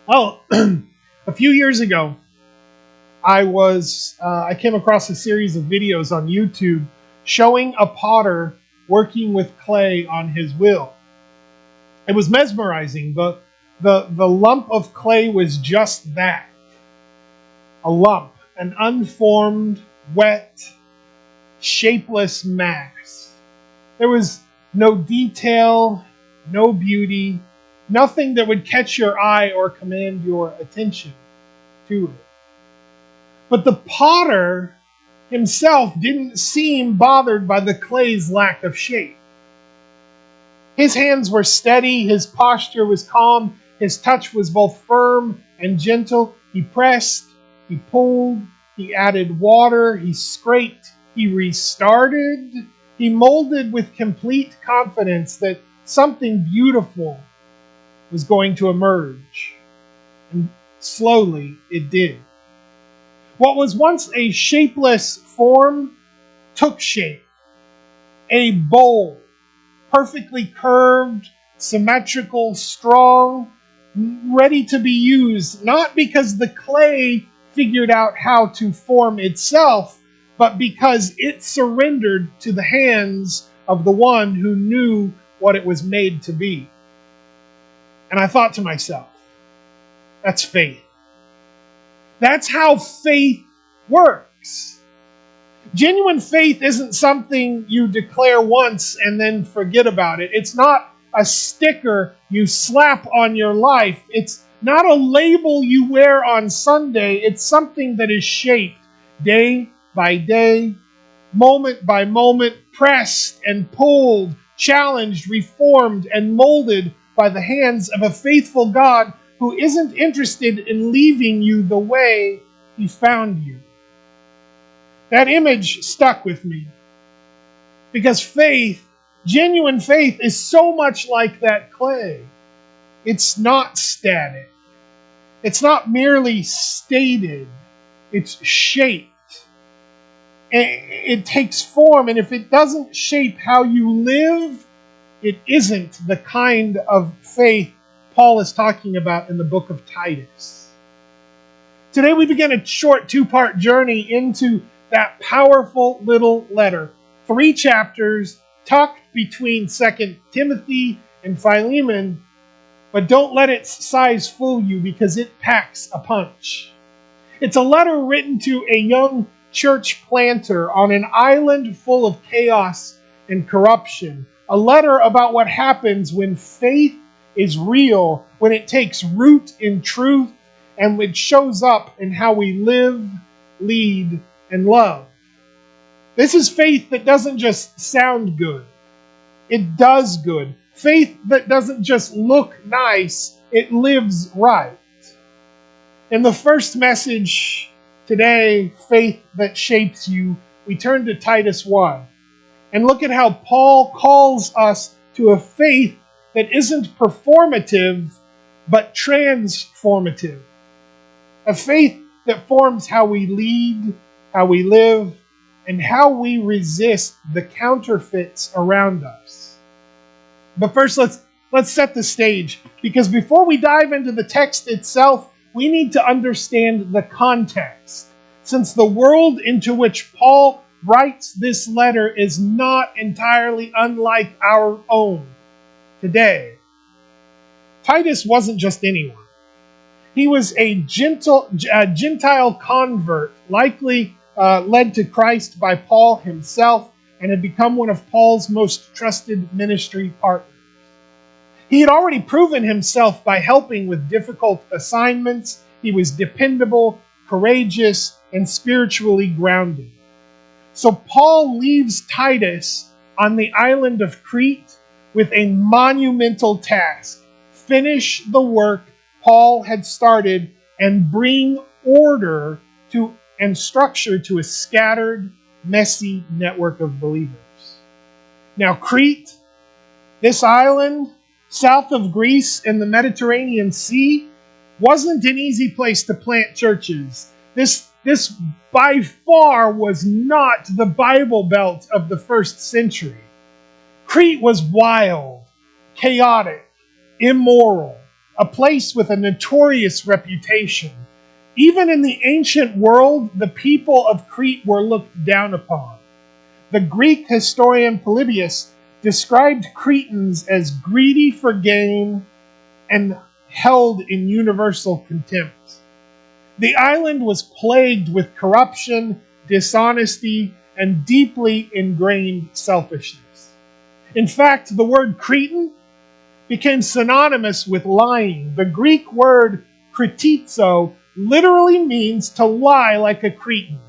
Well, a few years ago, I came across a series of videos on YouTube showing a potter working with clay on his wheel. It was mesmerizing. The lump of clay was just that, a lump, an unformed, wet, shapeless mass. There was no detail, no beauty, nothing that would catch your eye or command your attention to it. But the potter himself didn't seem bothered by the clay's lack of shape. His hands were steady, his posture was calm, his touch was both firm and gentle. He pressed, he pulled, he added water, he scraped, he restarted, he molded with complete confidence that something beautiful was going to emerge. And slowly it did. What was once a shapeless form took shape. A bowl, perfectly curved, symmetrical, strong, ready to be used, not because the clay figured out how to form itself, but because it surrendered to the hands of the one who knew what it was made to be. And I thought to myself, that's faith. That's how faith works. Genuine faith isn't something you declare once and then forget about it. It's not a sticker you slap on your life. It's not a label you wear on Sunday. It's something that is shaped day by day, moment by moment, pressed and pulled, challenged, reformed, and molded by the hands of a faithful God who isn't interested in leaving you the way He found you. That image stuck with me because faith, genuine faith, is so much like that clay. It's not static. It's not merely stated. It's shaped. It takes form, and if it doesn't shape how you live, it isn't the kind of faith Paul is talking about in the book of Titus. Today we begin a short two-part journey into that powerful little letter. 3 chapters tucked between 2 Timothy and Philemon, but don't let its size fool you because it packs a punch. It's a letter written to a young church planter on an island full of chaos and corruption. A letter about what happens when faith is real, when it takes root in truth, and it shows up in how we live, lead, and love. This is faith that doesn't just sound good. It does good. Faith that doesn't just look nice, it lives right. In the first message today, Faith That Shapes You, we turn to Titus 1 and look at how Paul calls us to a faith that isn't performative, but transformative. A faith that forms how we lead, how we live, and how we resist the counterfeits around us. But first, let's set the stage, because before we dive into the text itself, we need to understand the context, since the world into which Paul writes this letter is not entirely unlike our own today. Titus wasn't just anyone. He was a Gentile convert, likely led to Christ by Paul himself, and had become one of Paul's most trusted ministry partners. He had already proven himself by helping with difficult assignments. He was dependable, courageous, and spiritually grounded. So Paul leaves Titus on the island of Crete with a monumental task: finish the work Paul had started and bring order to and structure to a scattered, messy network of believers. Now, Crete, this island south of Greece in the Mediterranean Sea, wasn't an easy place to plant churches. This by far was not the Bible Belt of the first century. Crete was wild, chaotic, immoral. a place with a notorious reputation. Even in the ancient world, the people of Crete were looked down upon. The Greek historian Polybius described Cretans as greedy for gain and held in universal contempt. The island was plagued with corruption, dishonesty, and deeply ingrained selfishness. In fact, the word Cretan became synonymous with lying. The Greek word krititzo literally means to lie like a Cretan.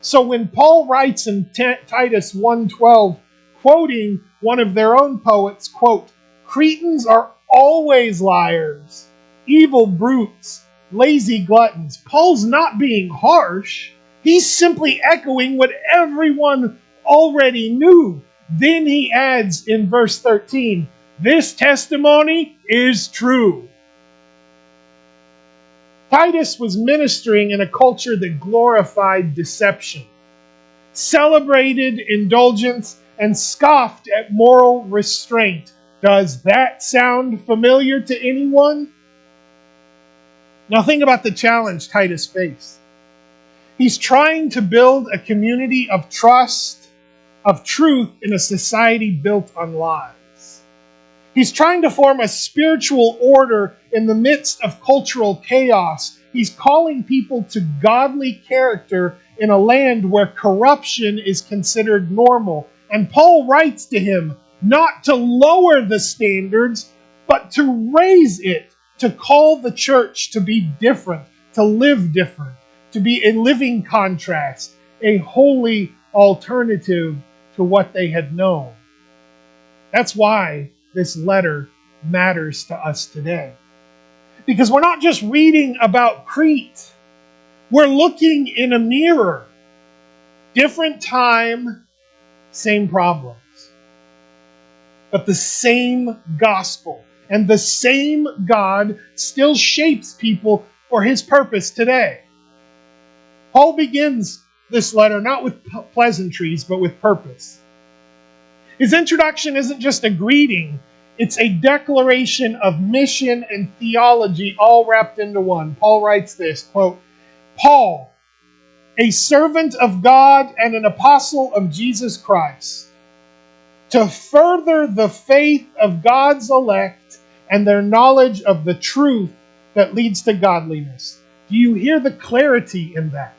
So when Paul writes in Titus 1:12, quoting one of their own poets, quote, "Cretans are always liars, evil brutes, lazy gluttons." Paul's not being harsh. He's simply echoing what everyone already knew. Then he adds in verse 13, "This testimony is true." Titus was ministering in a culture that glorified deception, celebrated indulgence, and scoffed at moral restraint. Does that sound familiar to anyone? Now think about the challenge Titus faced. He's trying to build a community of trust, of truth in a society built on lies. He's trying to form a spiritual order in the midst of cultural chaos. He's calling people to godly character in a land where corruption is considered normal. And Paul writes to him not to lower the standards, but to raise it, to call the church to be different, to live different, to be a living contrast, a holy alternative to what they had known. That's why this letter matters to us today. Because we're not just reading about Crete. We're looking in a mirror. Different time, same problems. But the same gospel and the same God still shapes people for his purpose today. Paul begins this letter not with pleasantries, but with purpose. His introduction isn't just a greeting, it's a declaration of mission and theology all wrapped into one. Paul writes this, quote, "Paul, a servant of God and an apostle of Jesus Christ, to further the faith of God's elect and their knowledge of the truth that leads to godliness." Do you hear the clarity in that?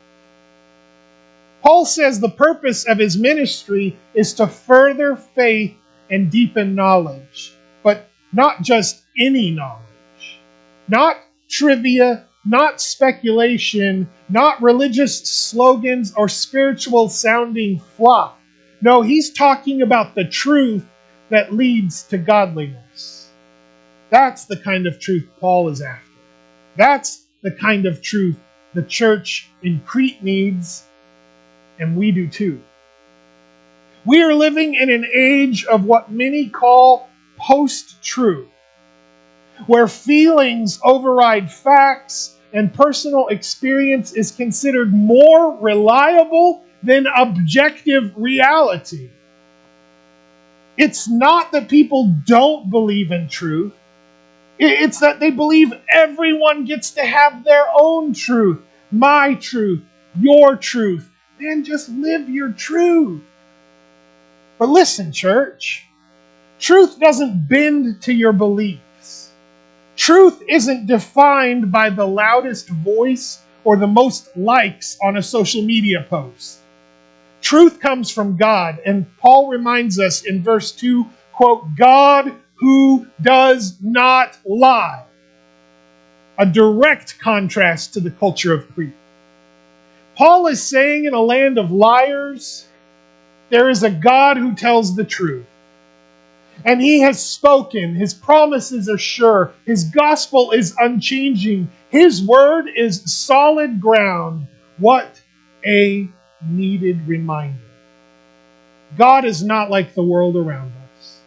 Paul says the purpose of his ministry is to further faith and deepen knowledge, but not just any knowledge. Not trivia, not speculation, not religious slogans or spiritual sounding fluff. No, he's talking about the truth that leads to godliness. That's the kind of truth Paul is after. That's the kind of truth the church in Crete needs, and we do too. We are living in an age of what many call post-truth, where feelings override facts and personal experience is considered more reliable than objective reality. It's not that people don't believe in truth. It's that they believe everyone gets to have their own truth, my truth, your truth. Then just live your truth. But listen, church, truth doesn't bend to your beliefs. Truth isn't defined by the loudest voice or the most likes on a social media post. Truth comes from God, and Paul reminds us in verse 2, quote, "God who does not lie." A direct contrast to the culture of Crete. Paul is saying in a land of liars, there is a God who tells the truth. And he has spoken. His promises are sure. His gospel is unchanging. His word is solid ground. What a needed reminder. God is not like the world around us.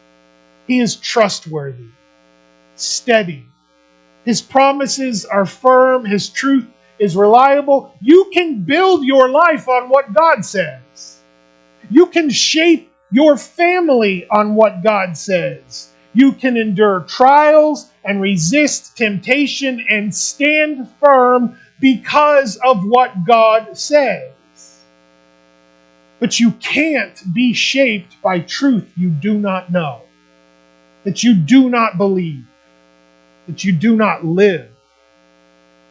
He is trustworthy, steady. His promises are firm. His truth is reliable. You can build your life on what God says. You can shape your family on what God says. You can endure trials and resist temptation and stand firm because of what God says. But you can't be shaped by truth you do not know, that you do not believe, that you do not live.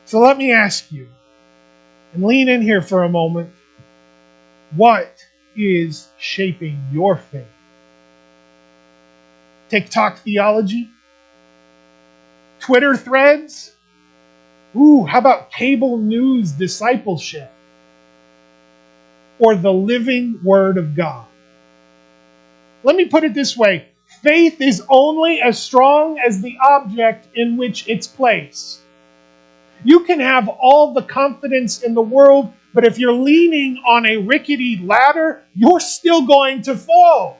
So let me ask you, and lean in here for a moment, what is shaping your faith? TikTok theology? Twitter threads? How about cable news discipleship? Or the living Word of God? Let me put it this way. Faith is only as strong as the object in which it's placed. You can have all the confidence in the world, but if you're leaning on a rickety ladder, you're still going to fall.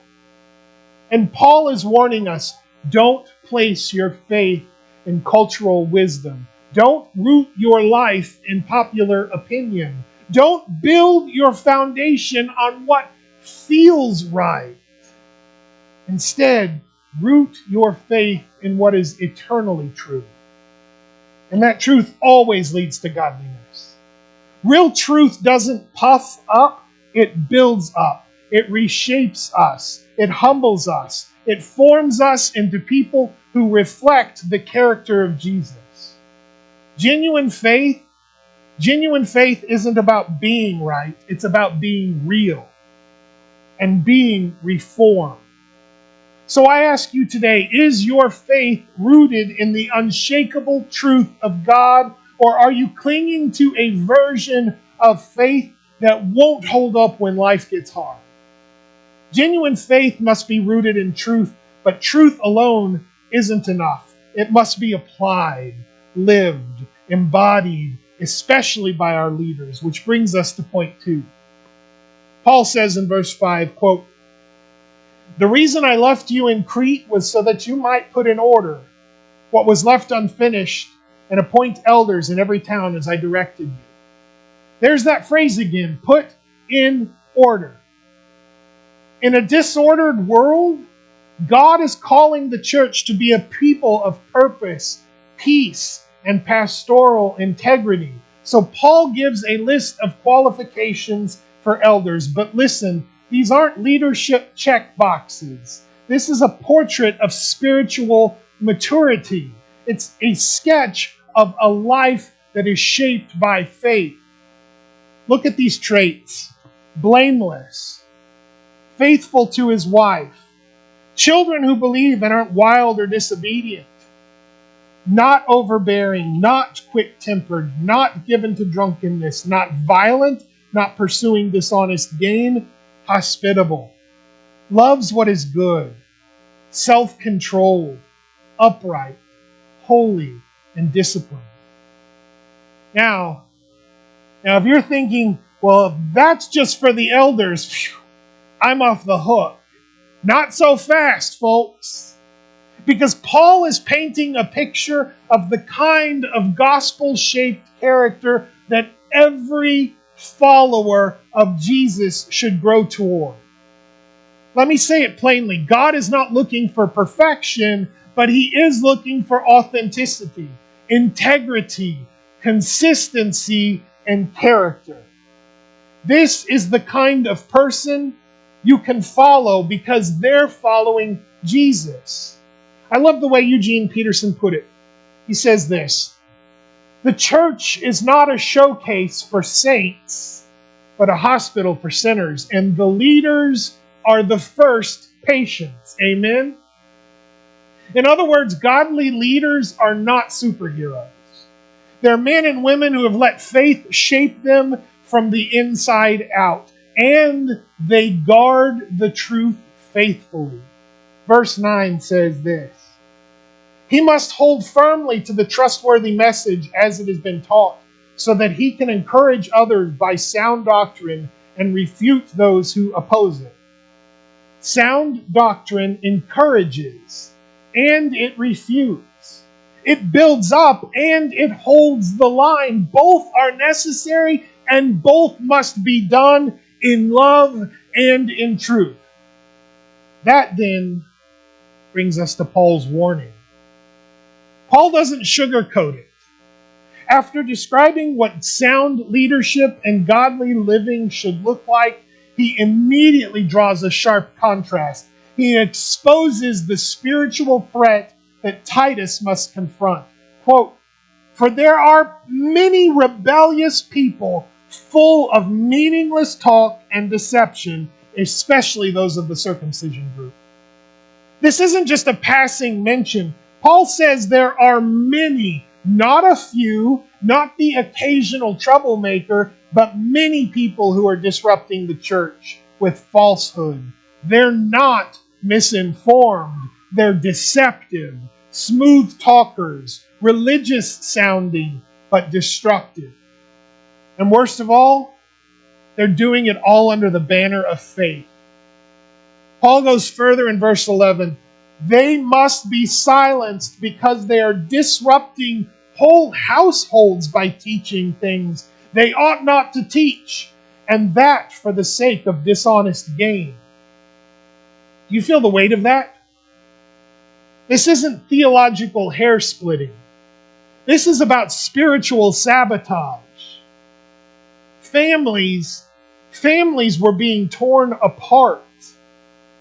And Paul is warning us, don't place your faith in cultural wisdom. Don't root your life in popular opinion. Don't build your foundation on what feels right. Instead, root your faith in what is eternally true. And that truth always leads to godliness. Real truth doesn't puff up, it builds up. It reshapes us. It humbles us. It forms us into people who reflect the character of Jesus. Genuine faith isn't about being right. It's about being real and being reformed. So I ask you today, is your faith rooted in the unshakable truth of God, or are you clinging to a version of faith that won't hold up when life gets hard? Genuine faith must be rooted in truth, but truth alone isn't enough. It must be applied, lived, embodied, especially by our leaders, which brings us to point 2. Paul says in verse 5, quote, "The reason I left you in Crete was so that you might put in order what was left unfinished and appoint elders in every town as I directed you." There's that phrase again, put in order. In a disordered world, God is calling the church to be a people of purpose, peace, and pastoral integrity. So Paul gives a list of qualifications for elders. But listen, these aren't leadership check boxes. This is a portrait of spiritual maturity. It's a sketch of a life that is shaped by faith. Look at these traits. Blameless, faithful to his wife, children who believe and aren't wild or disobedient, not overbearing, not quick-tempered, not given to drunkenness, not violent, not pursuing dishonest gain, hospitable, loves what is good, self-controlled, upright, holy, and disciplined. Now, if you're thinking, well, if that's just for the elders, phew, I'm off the hook. Not so fast, folks. Because Paul is painting a picture of the kind of gospel-shaped character that every follower of Jesus should grow toward. Let me say it plainly. God is not looking for perfection, but He is looking for authenticity, integrity, consistency, and character. This is the kind of person you can follow because they're following Jesus. I love the way Eugene Peterson put it. He says this: "The church is not a showcase for saints, but a hospital for sinners, and the leaders are the first patients." Amen? In other words, godly leaders are not superheroes. They're men and women who have let faith shape them from the inside out, and they guard the truth faithfully. Verse 9 says this: "He must hold firmly to the trustworthy message as it has been taught, so that he can encourage others by sound doctrine and refute those who oppose it." Sound doctrine encourages and it refutes. It builds up and it holds the line. Both are necessary and both must be done in love and in truth. That then brings us to Paul's warning. Paul doesn't sugarcoat it. After describing what sound leadership and godly living should look like, he immediately draws a sharp contrast. He exposes the spiritual threat that Titus must confront. Quote, "For there are many rebellious people full of meaningless talk and deception, especially those of the circumcision group." This isn't just a passing mention. Paul says there are many, not a few, not the occasional troublemaker, but many people who are disrupting the church with falsehood. They're not misinformed. They're deceptive, smooth talkers, religious sounding, but destructive. And worst of all, they're doing it all under the banner of faith. Paul goes further in verse 11. They must be silenced because they are disrupting whole households by teaching things they ought not to teach, and that for the sake of dishonest gain. Do you feel the weight of that? This isn't theological hair splitting. This is about spiritual sabotage. Families were being torn apart.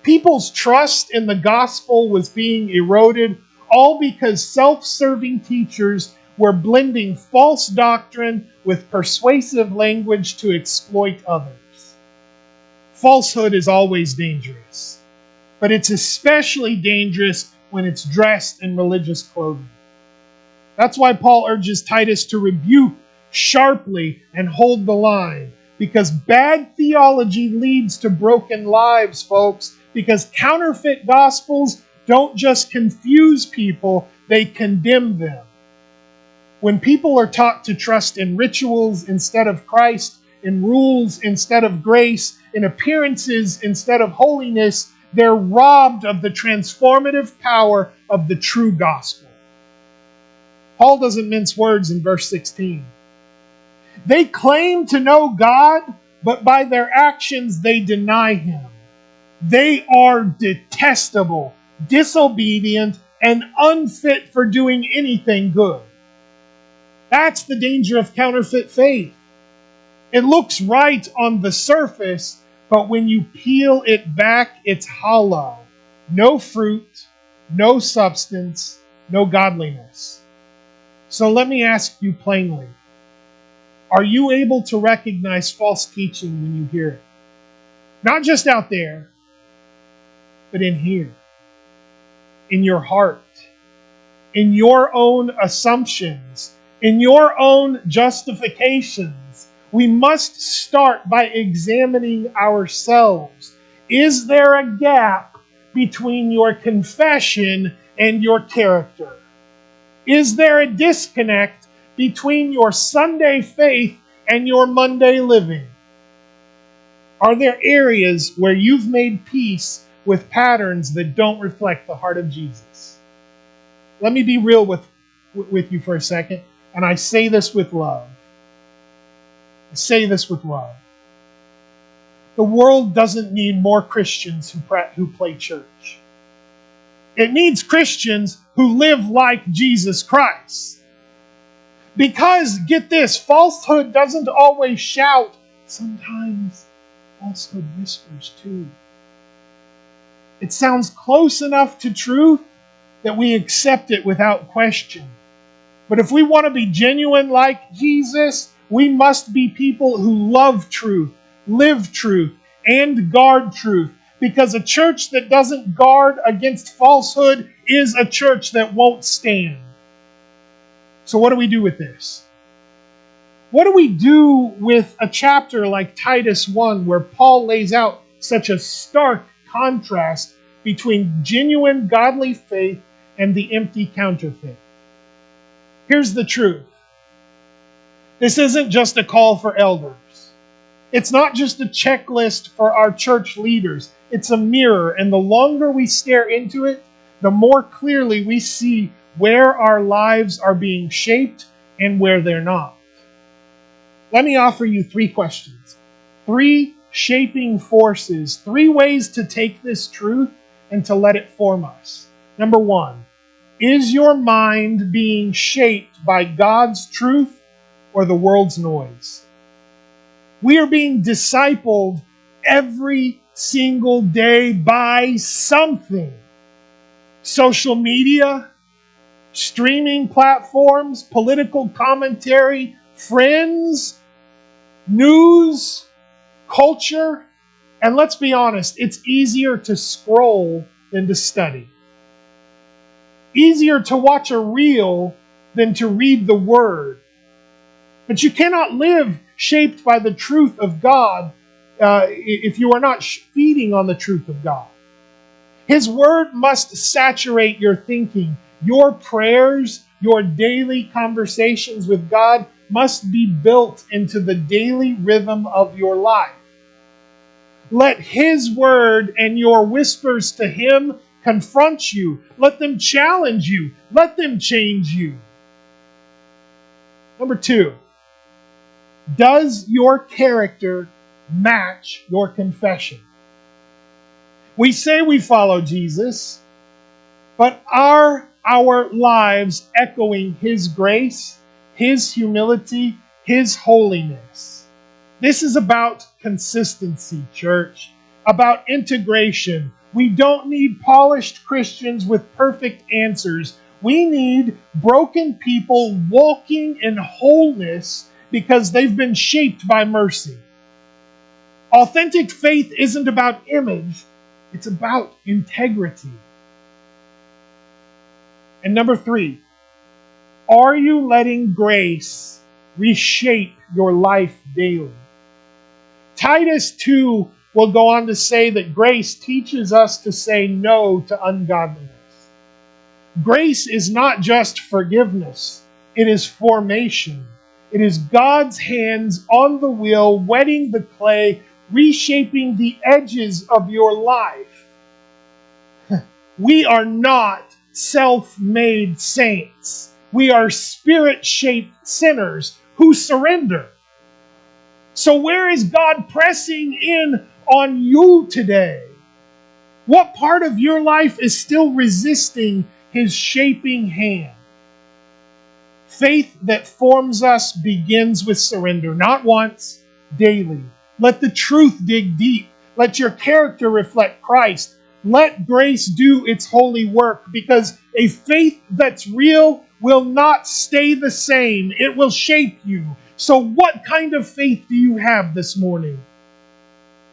People's trust in the gospel was being eroded, all because self-serving teachers were blending false doctrine with persuasive language to exploit others. Falsehood is always dangerous, but it's especially dangerous when it's dressed in religious clothing. That's why Paul urges Titus to rebuke sharply and hold the line, because bad theology leads to broken lives, folks, because counterfeit gospels don't just confuse people, they condemn them. When people are taught to trust in rituals instead of Christ, in rules instead of grace, in appearances instead of holiness, they're robbed of the transformative power of the true gospel. Paul doesn't mince words in verse 16. They claim to know God, but by their actions they deny Him. They are detestable, disobedient, and unfit for doing anything good. That's the danger of counterfeit faith. It looks right on the surface, but when you peel it back, it's hollow. No fruit, no substance, no godliness. So let me ask you plainly, are you able to recognize false teaching when you hear it? Not just out there, but in here, in your heart, in your own assumptions, in your own justifications. We must start by examining ourselves. Is there a gap between your confession and your character? Is there a disconnect between your Sunday faith and your Monday living? Are there areas where you've made peace with patterns that don't reflect the heart of Jesus? Let me be real with you for a second, and I say this with love. I say this with love. The world doesn't need more Christians who play church. It needs Christians who live like Jesus Christ. Because, get this, falsehood doesn't always shout. Sometimes falsehood whispers too. It sounds close enough to truth that we accept it without question. But if we want to be genuine like Jesus, we must be people who love truth, live truth, and guard truth. Because a church that doesn't guard against falsehood is a church that won't stand. So what do we do with this? What do we do with a chapter like Titus 1 where Paul lays out such a stark contrast between genuine godly faith and the empty counterfeit? Here's the truth. This isn't just a call for elders. It's not just a checklist for our church leaders. It's a mirror, and the longer we stare into it, the more clearly we see where our lives are being shaped and where they're not. Let me offer you 3 questions. 3 shaping forces, 3 ways to take this truth and to let it form us. Number one, is your mind being shaped by God's truth or the world's noise? We are being discipled every single day by something. Social media, streaming platforms, political commentary, friends, news, culture. And let's be honest, it's easier to scroll than to study. Easier to watch a reel than to read the Word. But you cannot live shaped by the truth of God if you are not feeding on the truth of God. His Word must saturate your thinking. Your prayers, your daily conversations with God must be built into the daily rhythm of your life. Let His Word and your whispers to Him confront you. Let them challenge you. Let them change you. Number two, does your character match your confession? We say we follow Jesus, but are our lives echoing His grace, His humility, His holiness? This is about consistency, church, about integration. We don't need polished Christians with perfect answers. We need broken people walking in wholeness because they've been shaped by mercy. Authentic faith isn't about image, it's about integrity. And number three, are you letting grace reshape your life daily? Titus 2 will go on to say that grace teaches us to say no to ungodliness. Grace is not just forgiveness, it is formation. It is God's hands on the wheel, wetting the clay, reshaping the edges of your life. We are not self-made saints. We are spirit-shaped sinners who surrender. So where is God pressing in on you today? What part of your life is still resisting His shaping hand? Faith that forms us begins with surrender, not once, daily. Let the truth dig deep. Let your character reflect Christ. Let grace do its holy work, because a faith that's real will not stay the same. It will shape you. So what kind of faith do you have this morning?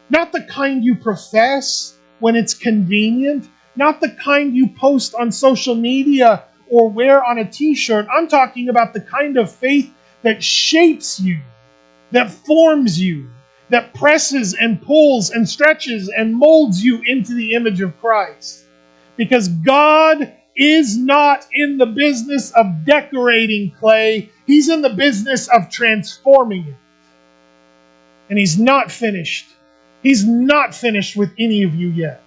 Not the kind you profess when it's convenient, not the kind you post on social media or wear on a t-shirt. I'm talking about the kind of faith that shapes you, that forms you, that presses and pulls and stretches and molds you into the image of Christ. Because God is not in the business of decorating clay. He's in the business of transforming it. And He's not finished. He's not finished with any of you yet.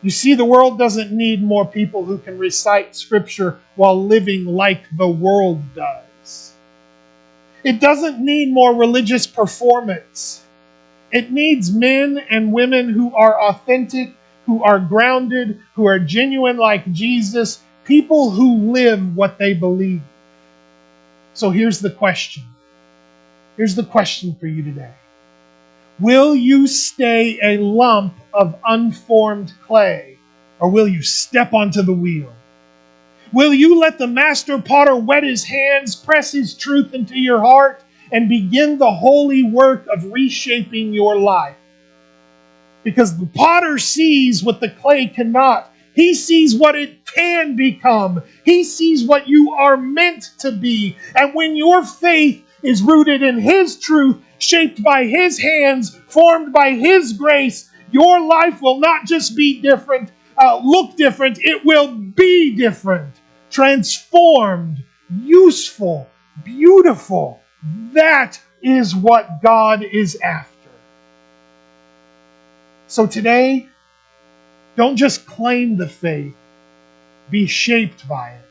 You see, the world doesn't need more people who can recite Scripture while living like the world does. It doesn't need more religious performance. It needs men and women who are authentic, who are grounded, who are genuine like Jesus, people who live what they believe. So here's the question. Here's the question for you today. Will you stay a lump of unformed clay, or will you step onto the wheel? Will you let the master potter wet his hands, press his truth into your heart, and begin the holy work of reshaping your life? Because the potter sees what the clay cannot. He sees what it can become. He sees what you are meant to be. And when your faith is rooted in His truth, shaped by His hands, formed by His grace, your life will not just be different, look different, it will be different, transformed, useful, beautiful. That is what God is after. So today, don't just claim the faith, be shaped by it.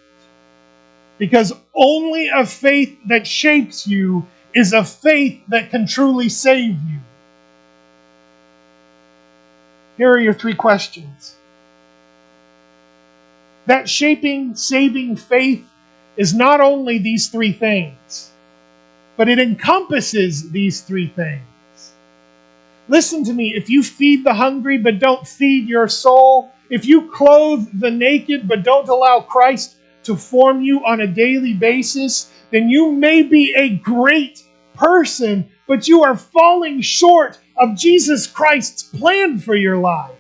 Because only a faith that shapes you is a faith that can truly save you. Here are your 3 questions. That shaping, saving faith is not only these three things, but it encompasses these three things. Listen to me, if you feed the hungry but don't feed your soul, if you clothe the naked but don't allow Christ to form you on a daily basis, then you may be a great person, but you are falling short of Jesus Christ's plan for your life.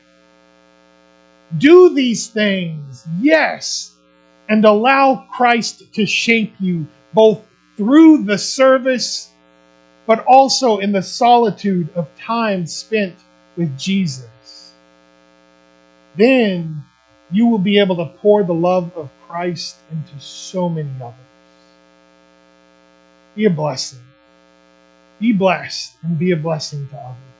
Do these things, yes, and allow Christ to shape you both through the service, but also in the solitude of time spent with Jesus. Then you will be able to pour the love of Christ into so many others. Be a blessing. Be blessed and be a blessing to others.